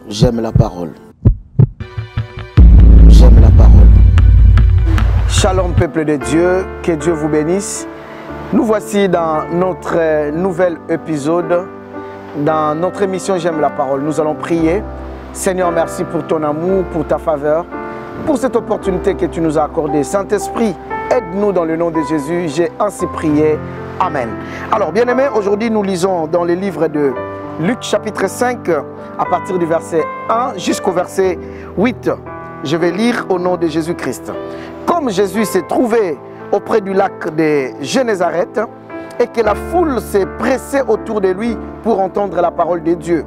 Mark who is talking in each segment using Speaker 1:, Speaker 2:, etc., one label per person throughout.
Speaker 1: J'aime la parole. J'aime la parole.
Speaker 2: Shalom peuple de Dieu, que Dieu vous bénisse. Nous voici dans notre nouvel épisode, dans notre émission J'aime la parole. Nous allons prier. Seigneur, merci pour ton amour, pour ta faveur, pour cette opportunité que tu nous as accordée. Saint-Esprit, aide-nous dans le nom de Jésus. J'ai ainsi prié. Amen. Alors, bien-aimés, aujourd'hui nous lisons dans le livre de Luc chapitre 5, à partir du verset 1 jusqu'au verset 8. Je vais lire au nom de Jésus-Christ. Comme Jésus s'est trouvé auprès du lac de Génézareth et que la foule s'est pressée autour de lui pour entendre la parole de Dieu,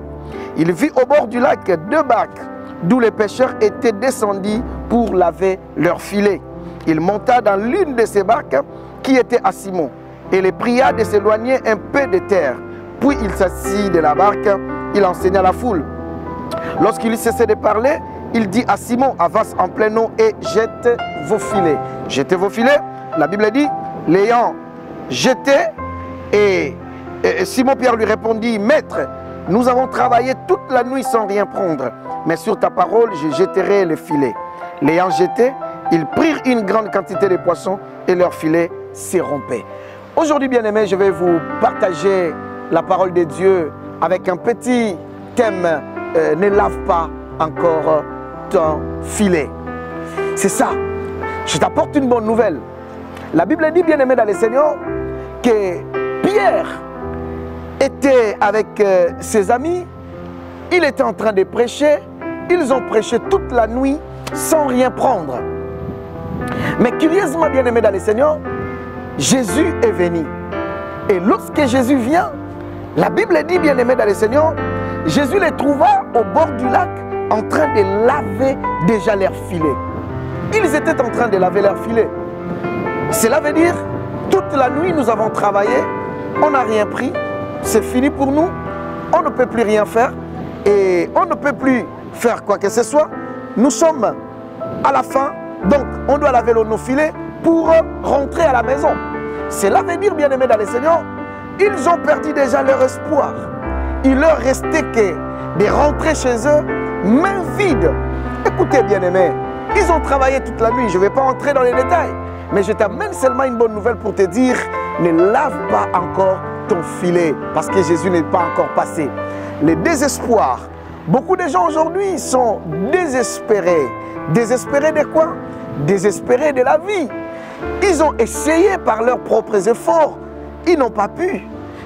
Speaker 2: il vit au bord du lac deux barques d'où les pêcheurs étaient descendus pour laver leurs filets. Il monta dans l'une de ces barques qui était à Simon et les pria de s'éloigner un peu de terre. Puis il s'assit de la barque, il enseigna la foule. Lorsqu'il cessait de parler, il dit à Simon, avance en plein eau et jette vos filets. Jetez vos filets, la Bible dit, l'ayant jeté, et Simon-Pierre lui répondit, Maître, nous avons travaillé toute la nuit sans rien prendre, mais sur ta parole, je jetterai les filets. L'ayant jeté, ils prirent une grande quantité de poissons et leurs filets se rompaient. Aujourd'hui, bien-aimés, je vais vous partager la parole de Dieu avec un petit thème, ne lave pas encore ton filet. C'est ça. Je t'apporte une bonne nouvelle. La Bible dit, bien-aimé dans le Seigneur, que Pierre était avec ses amis, il était en train de prêcher, ils ont prêché toute la nuit sans rien prendre. Mais curieusement, bien-aimé dans le Seigneur, Jésus est venu. Et lorsque Jésus vient, la Bible dit, bien-aimé dans le Seigneur, Jésus les trouva au bord du lac en train de laver déjà leurs filets. Ils étaient en train de laver leurs filets. Cela veut dire, toute la nuit nous avons travaillé, on n'a rien pris, c'est fini pour nous, on ne peut plus rien faire et on ne peut plus faire quoi que ce soit. Nous sommes à la fin, donc on doit laver nos filets pour rentrer à la maison. Cela veut dire, bien-aimés dans le Seigneur, ils ont perdu déjà leur espoir. Il leur restait que de rentrer chez eux, main vide. Écoutez, bien-aimés, ils ont travaillé toute la nuit. Je ne vais pas entrer dans les détails, mais je t'amène seulement une bonne nouvelle pour te dire, ne lave pas encore ton filet, parce que Jésus n'est pas encore passé. Le désespoir. Beaucoup de gens aujourd'hui sont désespérés. Désespérés de quoi? Désespérés de la vie. Ils ont essayé par leurs propres efforts. Ils n'ont pas pu.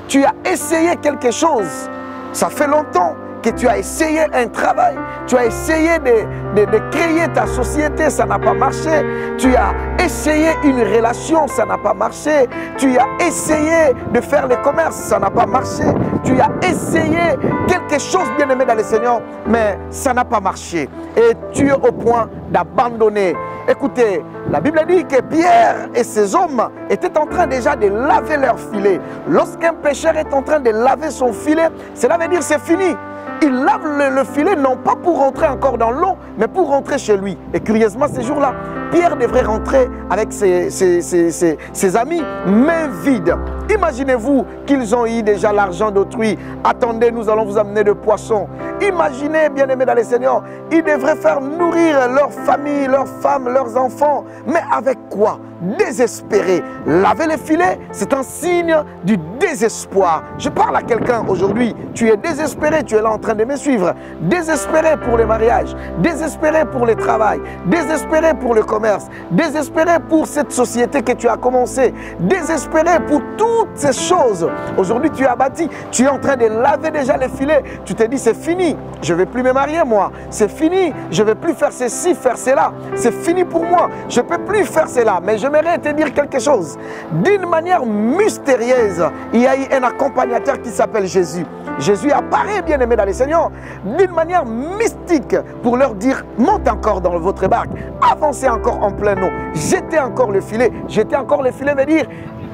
Speaker 2: Tu as essayé quelque chose. Ça fait longtemps que tu as essayé un travail. Tu as essayé de créer ta société. Ça n'a pas marché. Tu as essayé une relation. Ça n'a pas marché. Tu as essayé de faire le commerce. Ça n'a pas marché. Tu as essayé quelque chose, bien-aimé dans le Seigneur, mais ça n'a pas marché. Et tu es au point d'abandonner. Écoutez, la Bible dit que Pierre et ses hommes étaient en train déjà de laver leur filet. Lorsqu'un pécheur est en train de laver son filet, cela veut dire c'est fini. Il lave le filet non pas pour rentrer encore dans l'eau, mais pour rentrer chez lui. Et curieusement, ces jours-là, Pierre devrait rentrer avec ses amis, main vide. Imaginez-vous qu'ils ont eu déjà l'argent d'autrui. Attendez, nous allons vous amener de poissons. Imaginez, bien-aimés dans le Seigneur, ils devraient faire nourrir leur famille, leurs femmes, leurs enfants. Mais avec quoi? Désespéré. Laver les filets, c'est un signe du désespoir. Je parle à quelqu'un aujourd'hui. Tu es désespéré, tu es là en train de me suivre. Désespéré pour le mariage, désespéré pour le travail, désespéré pour le commerce, désespéré pour cette société que tu as commencé, désespéré pour toutes ces choses. Aujourd'hui, tu es abattu, tu es en train de laver déjà les filets. Tu te dis, c'est fini, je ne vais plus me marier moi. C'est fini, je ne vais plus faire ceci, faire cela. C'est fini pour moi, je ne peux plus faire cela. Mais j'aimerais te dire quelque chose. D'une manière mystérieuse, il y a eu un accompagnateur qui s'appelle Jésus. Jésus apparaît, bien-aimé dans le Seigneur, d'une manière mystique pour leur dire, montez encore dans votre barque, avancez encore en plein eau, jetez encore le filet. Jeter encore le filet veut dire,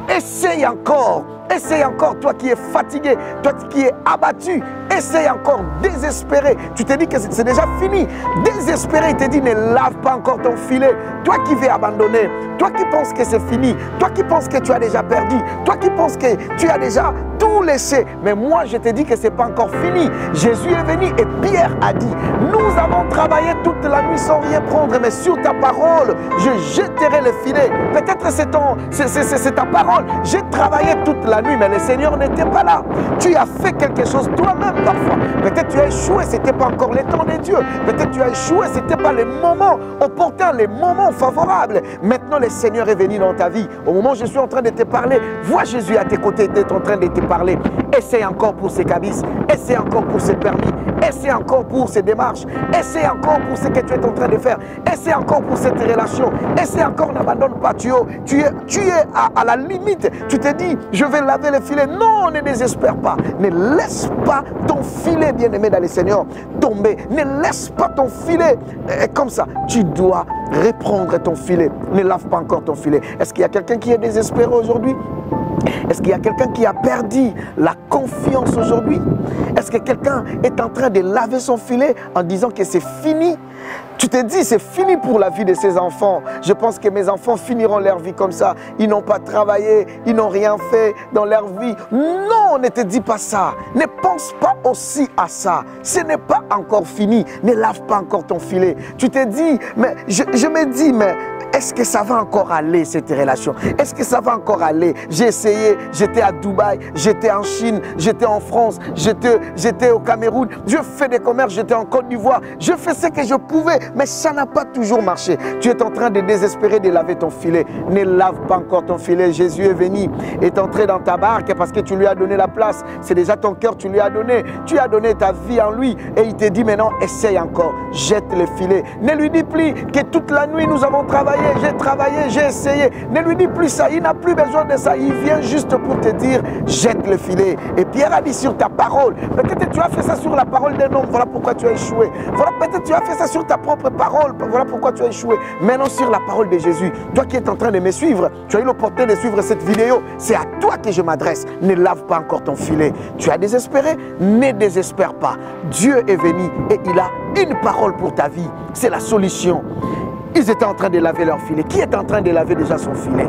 Speaker 2: essaye encore Essaye encore, toi qui es fatigué, toi qui es abattu. Essaye encore, désespéré. Tu te dis que c'est déjà fini. Désespéré, il te dit ne lave pas encore ton filet. Toi qui veux abandonner, toi qui penses que c'est fini, toi qui penses que tu as déjà perdu, toi qui penses que tu as déjà tout laissé. Mais moi, je te dis que ce n'est pas encore fini. Jésus est venu et Pierre a dit, nous avons travaillé toute la nuit sans rien prendre, mais sur ta parole, je jetterai le filet. Peut-être c'est ta parole. J'ai travaillé toute la nuit, mais le Seigneur n'était pas là. Tu as fait quelque chose toi-même parfois. Peut-être tu as échoué, ce n'était pas encore le temps de Dieu. Peut-être tu as échoué, ce n'était pas les moments opportuns, les moments favorables. Maintenant, le Seigneur est venu dans ta vie. Au moment où je suis en train de te parler, vois Jésus à tes côtés, d'être en train de te parler. Essaie encore pour ses cabis, essaie encore pour ses permis, essaie encore pour ses démarches, essaie encore pour ce que tu es en train de faire, essaie encore pour cette relation, essaie encore, n'abandonne pas. Tu es à la limite. Tu te dis, je vais laver le filet. Non, ne désespère pas. Ne laisse pas ton filet, bien-aimé dans le Seigneur, tomber. Ne laisse pas ton filet comme ça. Tu dois reprendre ton filet. Ne lave pas encore ton filet. Est-ce qu'il y a quelqu'un qui est désespéré aujourd'hui? Est-ce qu'il y a quelqu'un qui a perdu la confiance aujourd'hui? Est-ce que quelqu'un est en train de laver son filet en disant que c'est fini? Tu te dis, c'est fini pour la vie de ses enfants. Je pense que mes enfants finiront leur vie comme ça. Ils n'ont pas travaillé, ils n'ont rien fait dans leur vie. Non, ne te dis pas ça. Ne pense pas aussi à ça. Ce n'est pas encore fini. Ne lave pas encore ton filet. Tu te dis, mais je me dis, mais est-ce que ça va encore aller cette relation? Est-ce que ça va encore aller? J'ai essayé, j'étais à Dubaï, j'étais en Chine, j'étais en France, j'étais au Cameroun, je fais des commerces, j'étais en Côte d'Ivoire, je fais ce que je pouvais, mais ça n'a pas toujours marché. Tu es en train de désespérer de laver ton filet. Ne lave pas encore ton filet. Jésus est venu, est entré dans ta barque parce que tu lui as donné la place. C'est déjà ton cœur, tu lui as donné. Tu as donné ta vie en lui et il te dit maintenant, essaye encore, jette le filet. Ne lui dis plus que toute la nuit nous avons travaillé, j'ai travaillé, j'ai essayé. Ne lui dis plus ça, il n'a plus besoin de ça. Il vient juste pour te dire, jette le filet. Et Pierre a dit sur ta parole. Peut-être tu as fait ça sur la parole d'un homme, voilà pourquoi tu as échoué. Voilà, peut-être tu as fait ça sur ta propre parole, voilà pourquoi tu as échoué. Maintenant sur la parole de Jésus, toi qui es en train de me suivre, tu as eu l'opportunité de suivre cette vidéo, c'est à toi que je m'adresse. Ne lave pas encore ton filet. Tu as désespéré? Ne désespère pas. Dieu est venu et il a une parole pour ta vie. C'est la solution. Ils étaient en train de laver leur filet. Qui est en train de laver déjà son filet?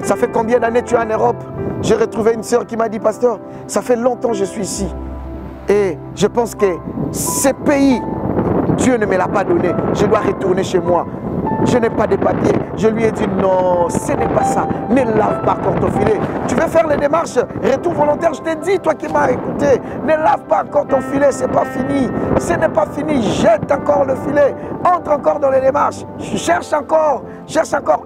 Speaker 2: Ça fait combien d'années tu es en Europe? J'ai retrouvé une sœur qui m'a dit, pasteur, ça fait longtemps que je suis ici. Et je pense que ces pays, Dieu ne me l'a pas donné. Je dois retourner chez moi. Je n'ai pas de papiers. Je lui ai dit non, ce n'est pas ça. Ne lave pas encore ton filet. Tu veux faire les démarches, retour volontaire, je t'ai dit, toi qui m'as écouté, ne lave pas encore ton filet, ce n'est pas fini. Ce n'est pas fini, jette encore le filet. Entre encore dans les démarches. Cherche encore,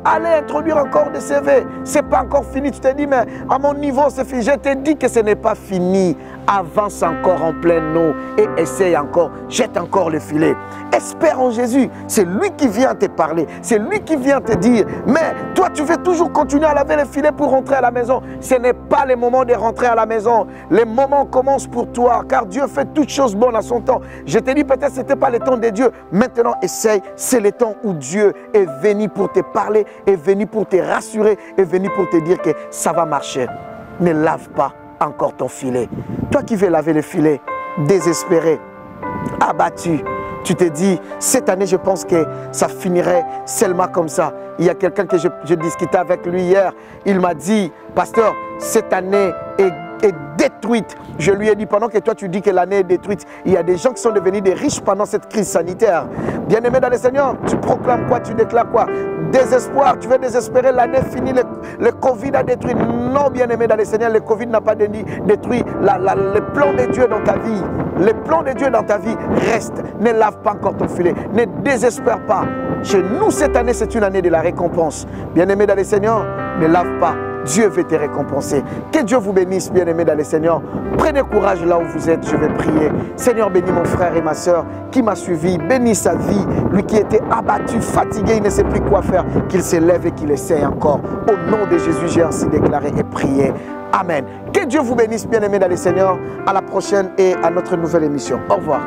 Speaker 2: allez introduire encore des CV. Ce n'est pas encore fini. Tu t'es dit, mais à mon niveau, c'est fini. Je t'ai dit que ce n'est pas fini. Avance encore en pleine eau et essaye encore. Jette encore le filet. Espère en Jésus. C'est lui qui vient te parler. C'est lui qui vient te dire, mais toi, tu veux toujours continuer à laver le filet pour rentrer à la maison. Ce n'est pas le moment de rentrer à la maison. Les moments commencent pour toi, car Dieu fait toutes choses bonnes à son temps. Je te dis, peut-être que ce n'était pas le temps de Dieu. Maintenant, essaye. C'est le temps où Dieu est venu pour te parler, est venu pour te rassurer, est venu pour te dire que ça va marcher. Ne lave pas encore ton filet. Toi qui veux laver le filet, désespéré, abattu, tu te dis, cette année, je pense que ça finirait seulement comme ça. Il y a quelqu'un que je discutais avec lui hier. Il m'a dit, pasteur, cette année est détruite. Je lui ai dit, pendant que toi tu dis que l'année est détruite, il y a des gens qui sont devenus des riches pendant cette crise sanitaire. Bien-aimé dans le Seigneur, tu proclames quoi? Tu déclares quoi? Désespoir, tu veux désespérer, l'année finie, le Covid a détruit. Non, bien-aimé dans le Seigneur, le Covid n'a pas détruit le plan de Dieu dans ta vie. Le plan de Dieu dans ta vie reste. Ne lave pas encore ton filet. Ne désespère pas. Chez nous, cette année, c'est une année de la récompense. Bien-aimé dans le Seigneur, ne lave pas. Dieu veut te récompenser. Que Dieu vous bénisse, bien-aimés dans le Seigneur. Prenez courage là où vous êtes, je vais prier. Seigneur, bénis mon frère et ma soeur qui m'a suivi. Bénis sa vie. Lui qui était abattu, fatigué, il ne sait plus quoi faire. Qu'il se lève et qu'il essaie encore. Au nom de Jésus, j'ai ainsi déclaré et prié. Amen. Que Dieu vous bénisse, bien-aimés dans le Seigneur. À la prochaine et à notre nouvelle émission. Au revoir.